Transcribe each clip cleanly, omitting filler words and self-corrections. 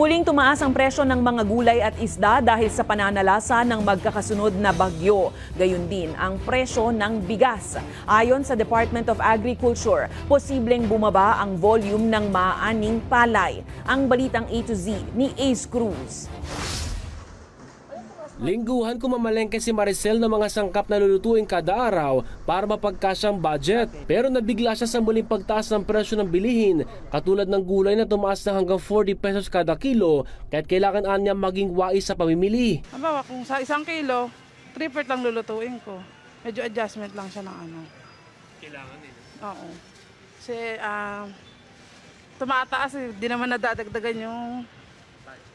Muling tumaas ang presyo ng mga gulay at isda dahil sa pananalasa ng magkakasunod na bagyo. Gayun din ang presyo ng bigas. Ayon sa Department of Agriculture, posibleng bumaba ang volume ng maaning palay. Ang balitang A to Z ni Ace Cruz. Lingguhan kumamalengke si Maricel ng mga sangkap na lulutuin kada araw para mapagkasyang budget. Pero nabigla siya sa muling pagtaas ng presyo ng bilihin, katulad ng gulay na tumaas na hanggang 40 pesos kada kilo, kahit kailangan niya maging wais sa pamimili. Halimbawa, kung sa 1 kilo, 3/4 lang lulutuin ko. Medyo adjustment lang siya ng ano. Kailangan din. Oo. Kasi tumataas, di naman nadadagdagan yung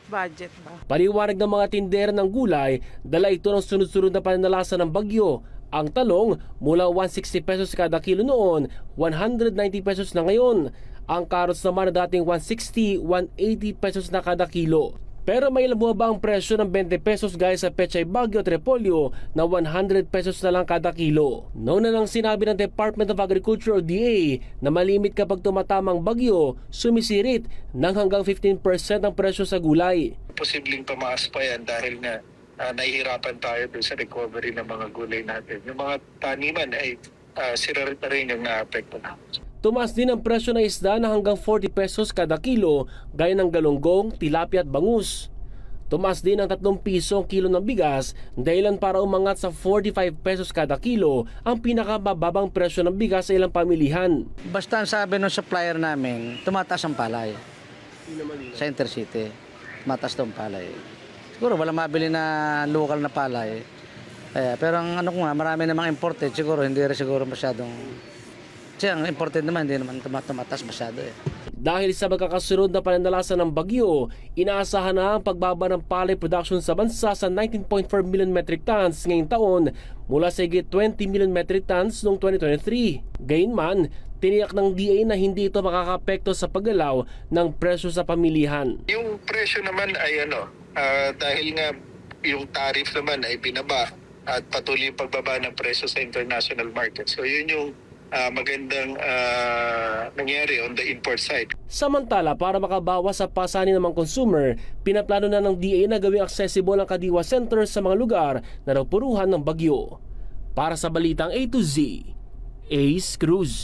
budget ba. Paliwanag ng mga tindera ng gulay, dala ito ng sunod-sunod na pananalasa ng bagyo. Ang talong mula 160 pesos kada kilo noon, 190 pesos na ngayon. Ang carrots naman na dating 160, 180 pesos na kada kilo. Pero may bumaba ang presyo ng 20 pesos gaya sa pechay bagyo at repolyo na 100 pesos na lang kada kilo. Noon na lang sinabi ng Department of Agriculture o DA na malimit kapag tumatamang bagyo, sumisirit ng hanggang 15% ang presyo sa gulay. Posibleng tumaas pa yan dahil na nahihirapan tayo dun sa recovery ng mga gulay natin. Yung mga taniman ay sira rin yung naapekto na. Tumaas din ang presyo ng isda na hanggang 40 pesos kada kilo, gaya ng galunggong, tilapia at bangus. Tumaas din ang 3 piso ang kilo ng bigas, dahilan para umangat sa 45 pesos kada kilo ang pinakamababang presyo ng bigas sa ilang pamilihan. Basta ang sabi ng supplier namin, tumataas ang palay sa Intercity. Tumataas daw ang palay. Siguro wala mabili na local na palay. Pero ang ano ko nga, marami namang imported. Siguro hindi rin siguro masyadong... Kasi ang imported naman, hindi naman tumataas masyado eh. Dahil sa magkakasunod na pananalasa ng bagyo, inaasahan na ang pagbaba ng palay production sa bansa sa 19.4 million metric tons ngayong taon mula sa higit 20 million metric tons noong 2023. Gayunman, tiniyak ng DA na hindi ito makakapekto sa paggalaw ng presyo sa pamilihan. Yung presyo naman ay dahil nga yung tariff naman ay binaba at patuloy yung pagbaba ng presyo sa international market. So yun yung magandang nangyari on the import side. Samantala, para makabawas sa pasanin ng mga consumer, pinaplano na ng DA na gawing accessible ang Kadiwa Center sa mga lugar na napuruhan ng bagyo. Para sa Balitang A to Z, Ace Cruz.